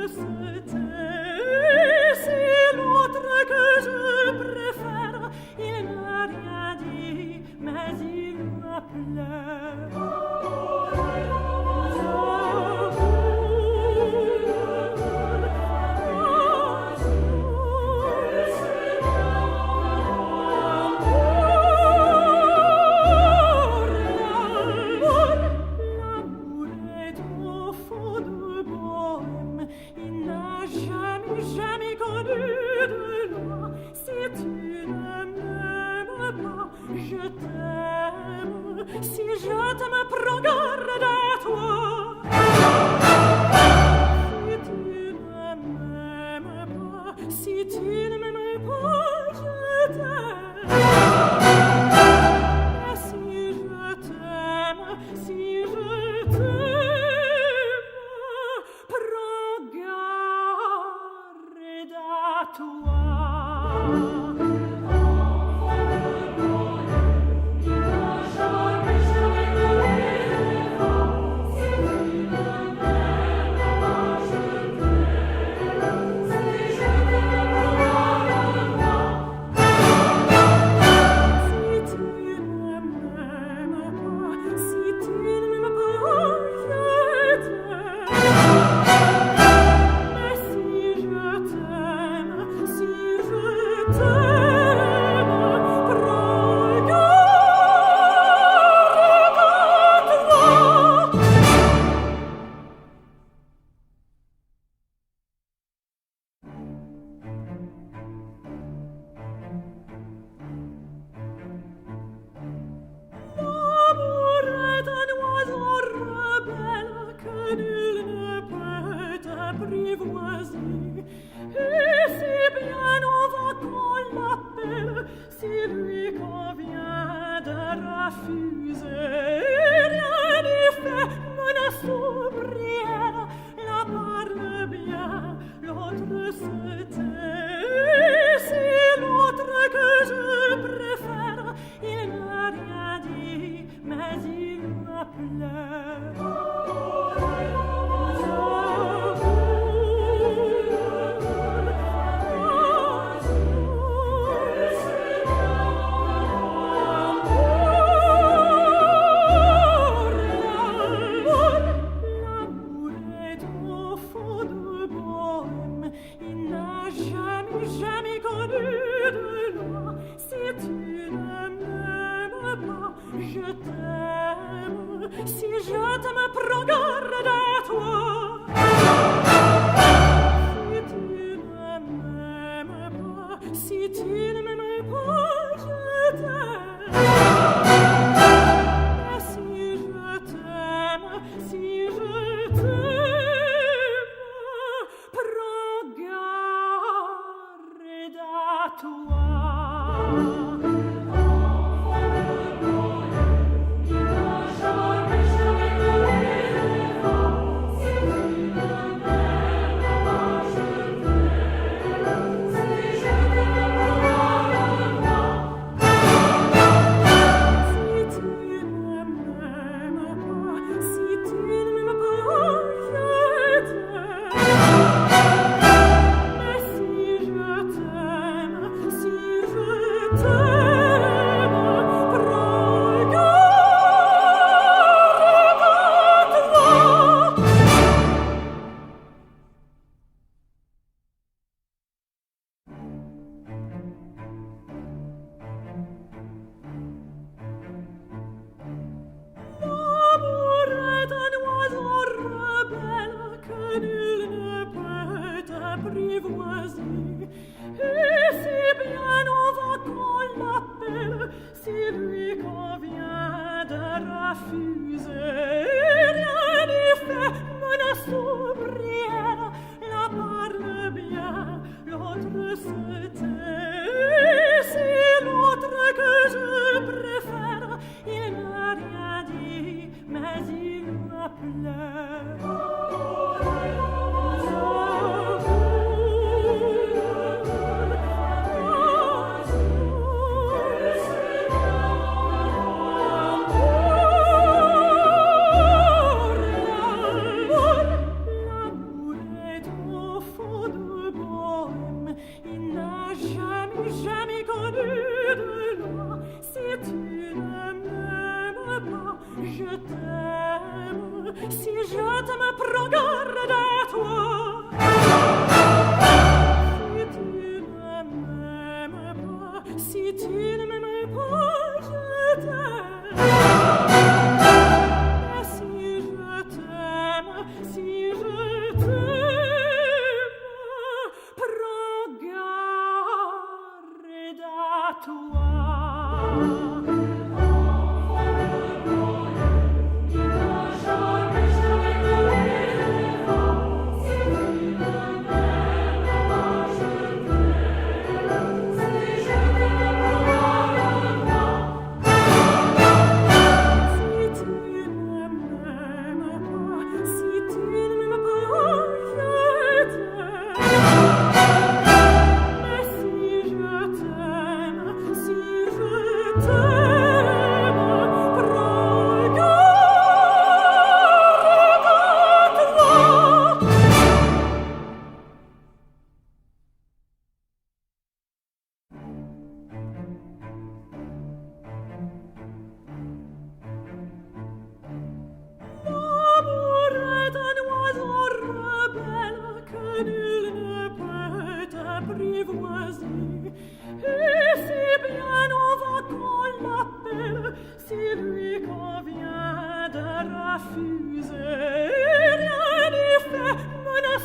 se tait. C'est l'autre que je préfère. Il n'a rien dit, mais il m'appelait. Je t'aime, si je t'aime, prends garde à toi. Si tu ne m'aimes pas, je t'aime. Et si je t'aime, prends garde à toi.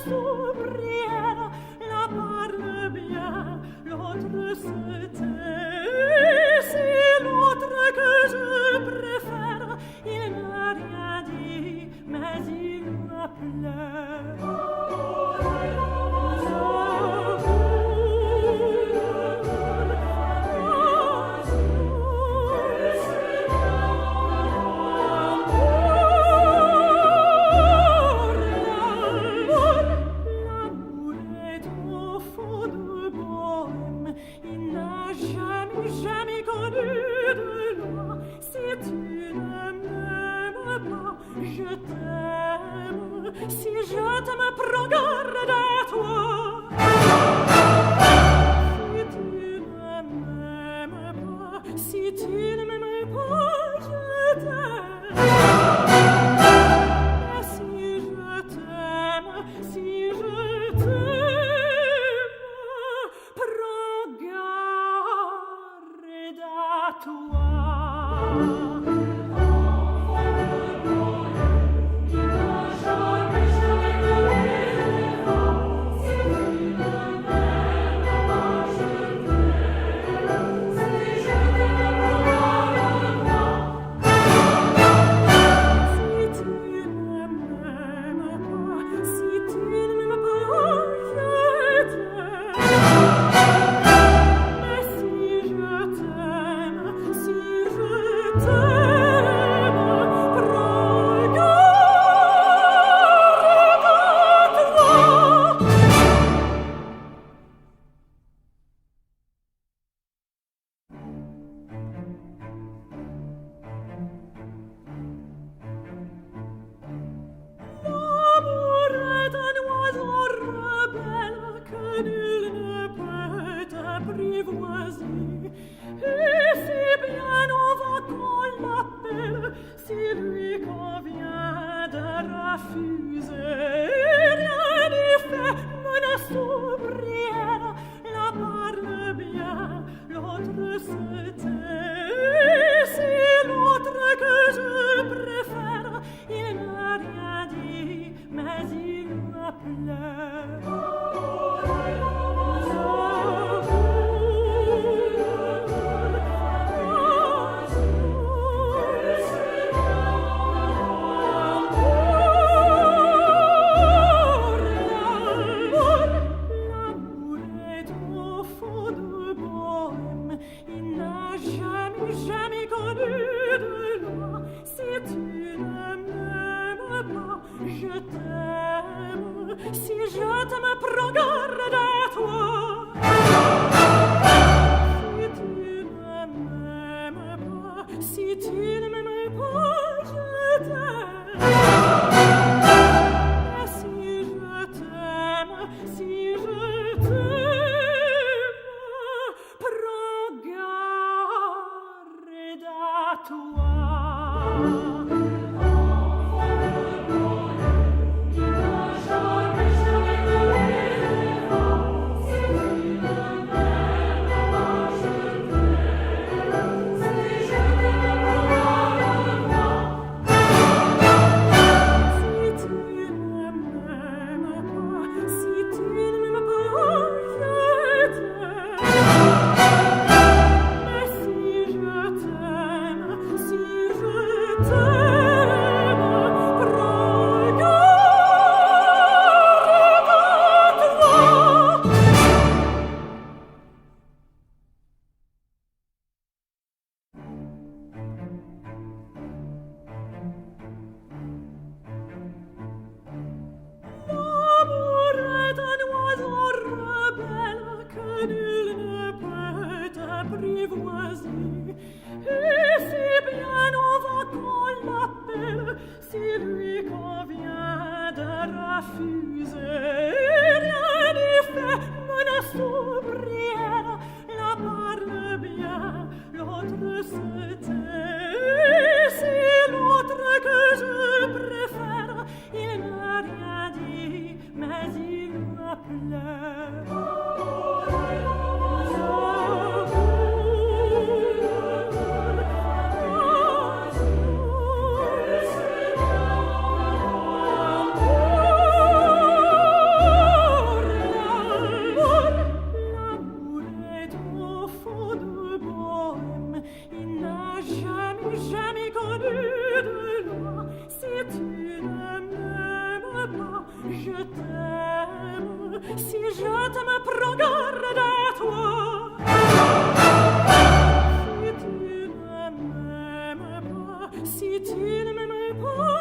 sourire, l'un parle bien, l'autre se tait. C'est l'autre que je préfère, il n'a rien dit, mais il m'appelait. Je t'aime, si je t'aime, prends garde à toi. Si tu ne m'aimes pas, si tu ne m'aimes pas, je t'aime. Et si je t'aime, si je t'aime, prends garde à toi. si je t'aime, prends garde à toi. Si tu ne m'aimes pas,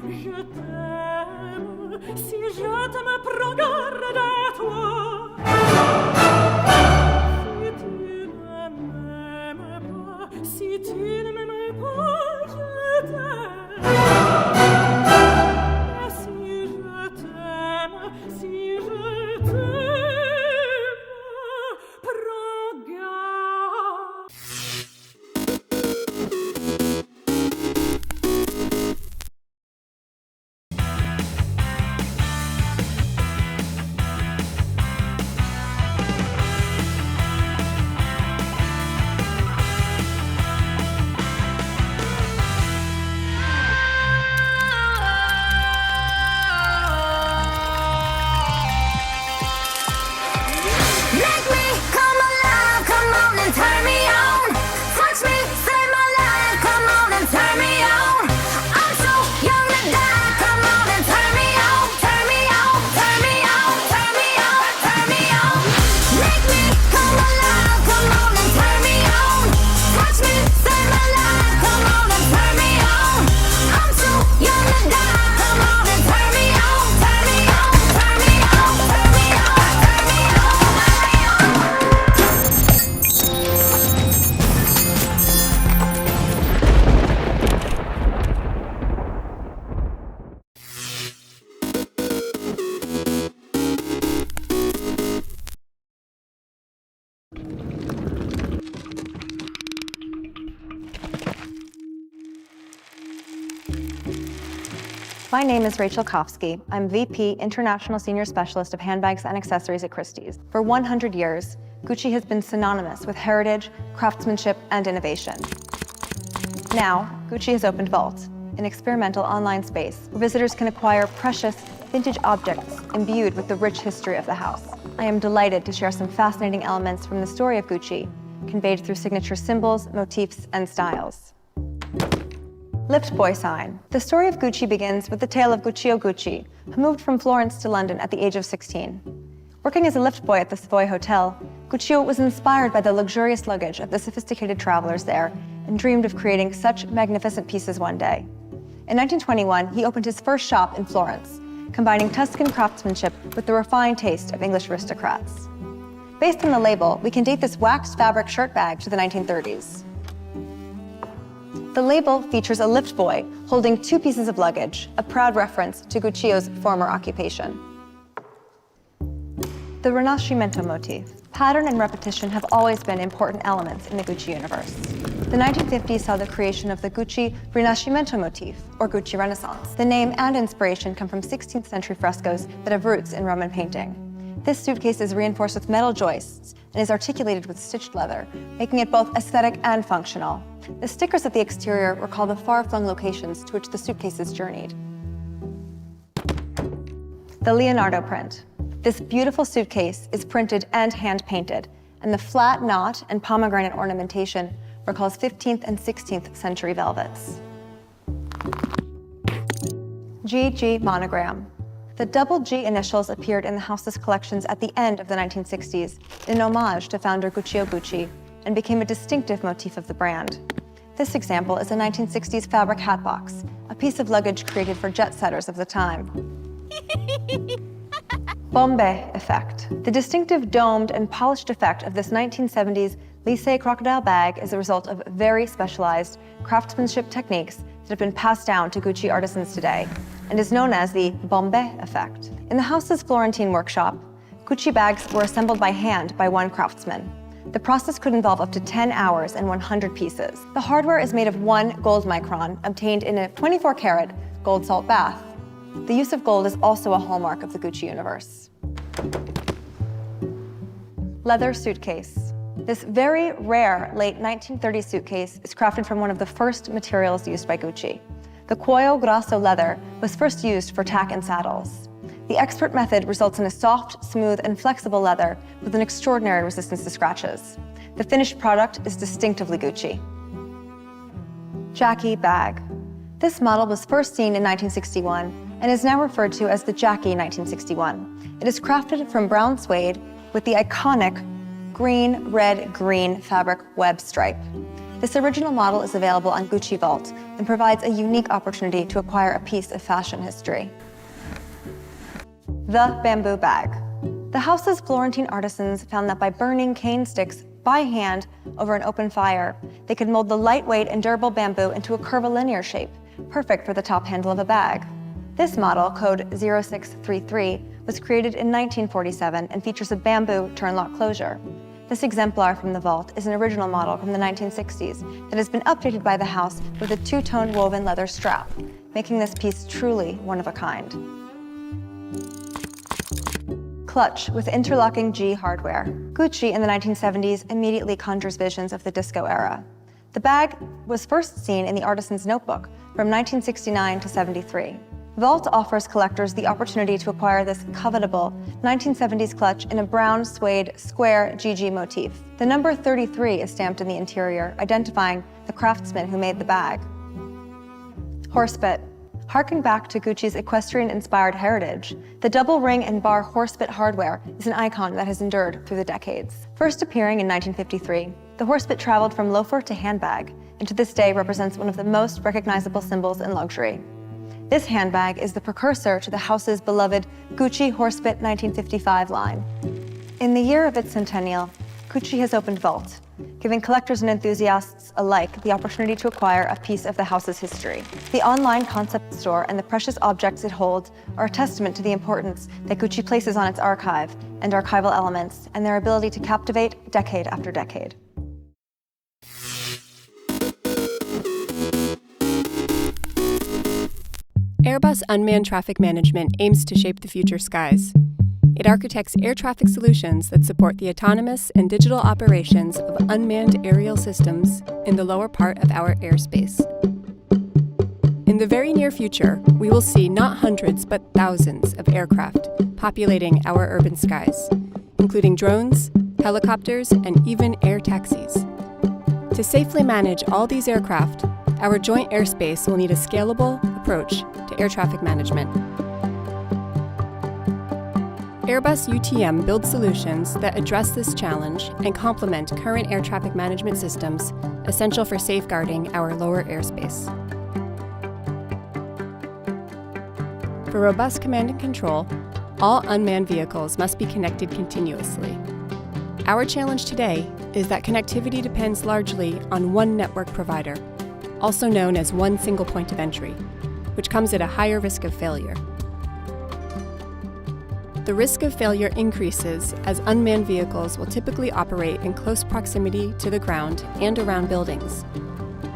je t'aime. Et si je t'aime, prends garde à toi. My name is Rachel Kofsky. I'm VP International Senior Specialist of Handbags and Accessories at Christie's. For 100 years, Gucci has been synonymous with heritage, craftsmanship, and innovation. Now, Gucci has opened Vault, an experimental online space where visitors can acquire precious, vintage objects imbued with the rich history of the house. I am delighted to share some fascinating elements from the story of Gucci, conveyed through signature symbols, motifs, and styles. Lift Boy sign. The story of Gucci begins with the tale of Guccio Gucci, who moved from Florence to London at the age of 16. Working as a lift boy at the Savoy Hotel, Guccio was inspired by the luxurious luggage of the sophisticated travelers there and dreamed of creating such magnificent pieces one day. In 1921, he opened his first shop in Florence, combining Tuscan craftsmanship with the refined taste of English aristocrats. Based on the label, we can date this waxed fabric shirt bag to the 1930s. The label features a lift boy holding 2 pieces of luggage, a proud reference to Guccio's former occupation. The Rinascimento motif. Pattern and repetition have always been important elements in the Gucci universe. The 1950s saw the creation of the Gucci Rinascimento motif, or Gucci Renaissance. The name and inspiration come from 16th century frescoes that have roots in Roman painting. This suitcase is reinforced with metal joists and is articulated with stitched leather, making it both aesthetic and functional. The stickers at the exterior recall the far-flung locations to which the suitcases journeyed. The Leonardo print. This beautiful suitcase is printed and hand-painted, and the flat knot and pomegranate ornamentation recalls 15th and 16th century velvets. GG monogram. The double G initials appeared in the house's collections at the end of the 1960s in homage to founder Guccio Gucci and became a distinctive motif of the brand. This example is a 1960s fabric hat box, a piece of luggage created for jet-setters of the time. Bombay effect. The distinctive domed and polished effect of this 1970s Lycée crocodile bag is a result of very specialized craftsmanship techniques that have been passed down to Gucci artisans today and is known as the Bombay effect. In the house's Florentine workshop, Gucci bags were assembled by hand by one craftsman. The process could involve up to 10 hours and 100 pieces. The hardware is made of 1 gold micron obtained in a 24-karat gold salt bath. The use of gold is also a hallmark of the Gucci universe. Leather suitcase. This very rare late 1930s suitcase is crafted from one of the first materials used by Gucci. The cuoio grasso leather was first used for tack and saddles. The expert method results in a soft, smooth, and flexible leather with an extraordinary resistance to scratches. The finished product is distinctively Gucci. Jackie bag. This model was first seen in 1961 and is now referred to as the Jackie 1961. It is crafted from brown suede with the iconic green, red, green fabric web stripe. This original model is available on Gucci Vault and provides a unique opportunity to acquire a piece of fashion history. The bamboo bag. The house's Florentine artisans found that by burning cane sticks by hand over an open fire, they could mold the lightweight and durable bamboo into a curvilinear shape, perfect for the top handle of a bag. This model, code 0633, was created in 1947 and features a bamboo turn-lock closure. This exemplar from the vault is an original model from the 1960s that has been updated by the house with a 2-tone woven leather strap, making this piece truly one of a kind. Clutch with interlocking G hardware. Gucci in the 1970s immediately conjures visions of the disco era. The bag was first seen in the Artisan's Notebook from 1969 to 73. Vault offers collectors the opportunity to acquire this covetable 1970s clutch in a brown suede square GG motif. The number 33 is stamped in the interior, identifying the craftsman who made the bag. Horsebit. Harking back to Gucci's equestrian-inspired heritage, the double ring and bar horsebit hardware is an icon that has endured through the decades. First appearing in 1953, the horsebit traveled from loafer to handbag, and to this day represents one of the most recognizable symbols in luxury. This handbag is the precursor to the house's beloved Gucci Horsebit 1955 line. In the year of its centennial, Gucci has opened Vault, giving collectors and enthusiasts alike the opportunity to acquire a piece of the house's history. The online concept store and the precious objects it holds are a testament to the importance that Gucci places on its archive and archival elements and their ability to captivate decade after decade. Airbus Unmanned Traffic Management aims to shape the future skies. It architects air traffic solutions that support the autonomous and digital operations of unmanned aerial systems in the lower part of our airspace. In the very near future, we will see not hundreds but thousands of aircraft populating our urban skies, including drones, helicopters, and even air taxis. To safely manage all these aircraft, our joint airspace will need a scalable approach to air traffic management. Airbus UTM builds solutions that address this challenge and complement current air traffic management systems essential for safeguarding our lower airspace. For robust command and control, all unmanned vehicles must be connected continuously. Our challenge today is that connectivity depends largely on one network provider. also known as one single point of entry, which comes at a higher risk of failure. The risk of failure increases as unmanned vehicles will typically operate in close proximity to the ground and around buildings,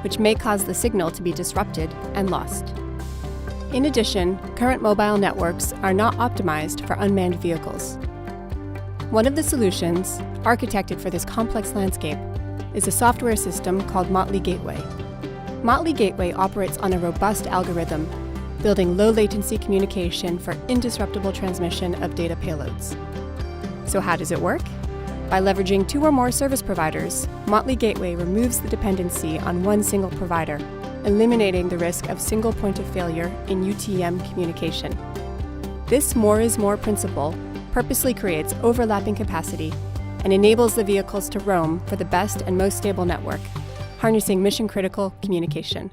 which may cause the signal to be disrupted and lost. In addition, current mobile networks are not optimized for unmanned vehicles. One of the solutions, architected for this complex landscape, is a software system called Motley Gateway. Motley Gateway operates on a robust algorithm, building low-latency communication for indisruptible transmission of data payloads. So how does it work? By leveraging 2 or more service providers, Motley Gateway removes the dependency on one single provider, eliminating the risk of single point of failure in UTM communication. This more is more principle purposely creates overlapping capacity and enables the vehicles to roam for the best and most stable network, harnessing mission-critical communication.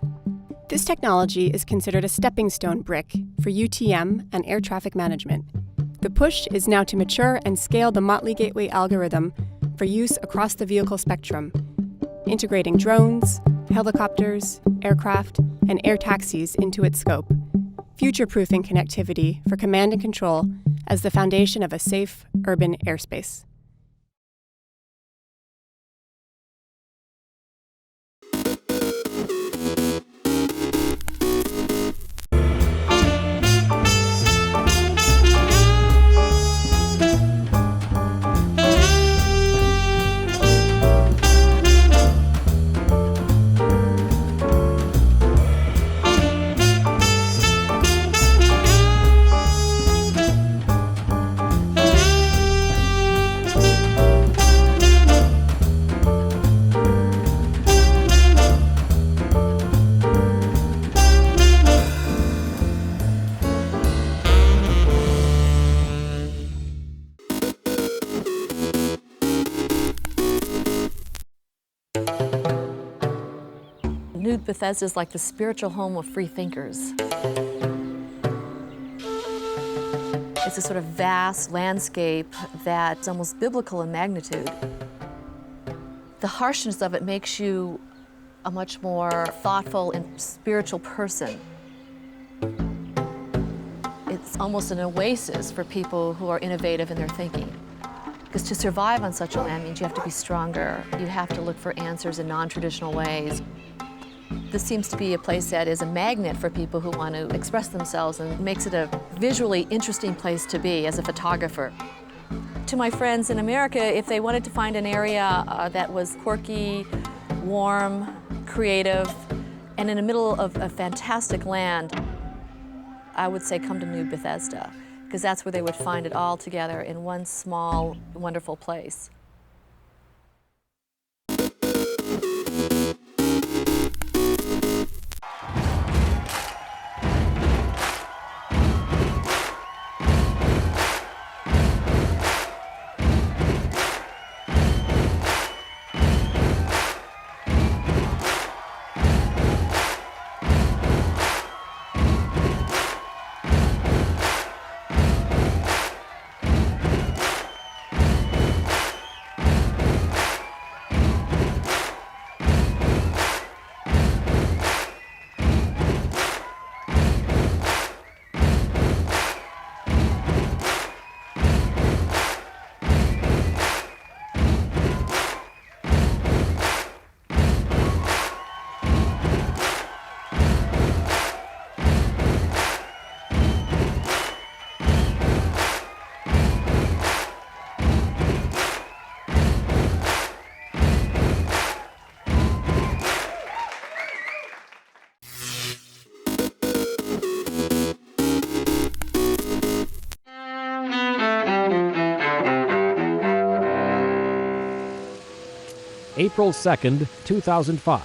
This technology is considered a stepping stone brick for UTM and air traffic management. The push is now to mature and scale the Motley Gateway algorithm for use across the vehicle spectrum, integrating drones, helicopters, aircraft, and air taxis into its scope, future-proofing connectivity for command and control as the foundation of a safe urban airspace. New Bethesda is like the spiritual home of free thinkers. It's a sort of vast landscape that's almost biblical in magnitude. The harshness of it makes you a much more thoughtful and spiritual person. It's almost an oasis for people who are innovative in their thinking. Because to survive on such a land means you have to be stronger. You have to look for answers in non-traditional ways. This seems to be a place that is a magnet for people who want to express themselves and makes it a visually interesting place to be as a photographer. To my friends in America, if they wanted to find an area that was quirky, warm, creative, and in the middle of a fantastic land, I would say come to New Bethesda, because that's where they would find it all together in one small, wonderful place. April 2nd, 2005.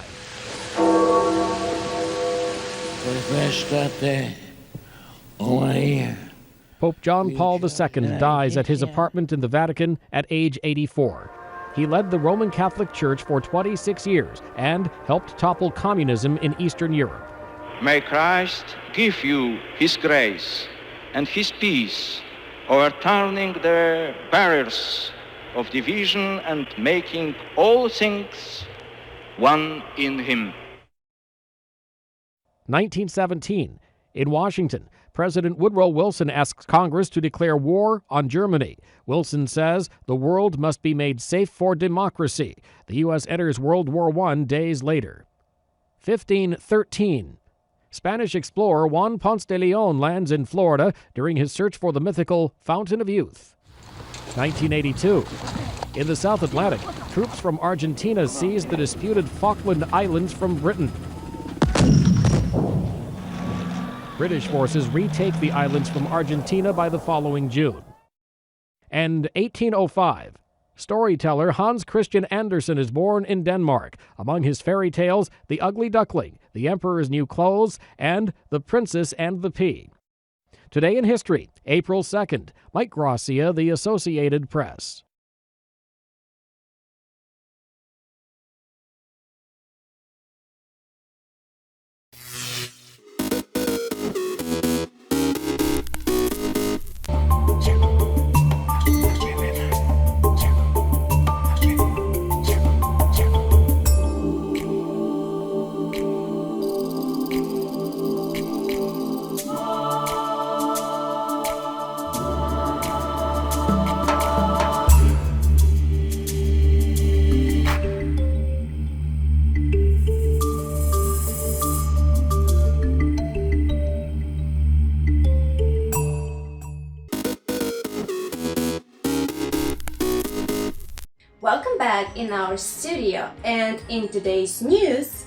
Pope John Paul II dies at his apartment in the Vatican at age 84. He led the Roman Catholic Church for 26 years and helped topple communism in Eastern Europe. May Christ give you his grace and his peace, overturning the barriers of division and making all things one in him. 1917. In Washington, President Woodrow Wilson asks Congress to declare war on Germany. Wilson says the world must be made safe for democracy. The U.S. enters World War I days later. 1513. Spanish explorer Juan Ponce de Leon lands in Florida during his search for the mythical Fountain of Youth. 1982. In the South Atlantic, troops from Argentina seized the disputed Falkland Islands from Britain. British forces retake the islands from Argentina by the following June. And 1805. Storyteller Hans Christian Andersen is born in Denmark. Among his fairy tales, The Ugly Duckling, The Emperor's New Clothes, and The Princess and the Pea. Today in history, April 2nd, Mike Gracia, The Associated Press. Welcome back in our studio, and in today's news,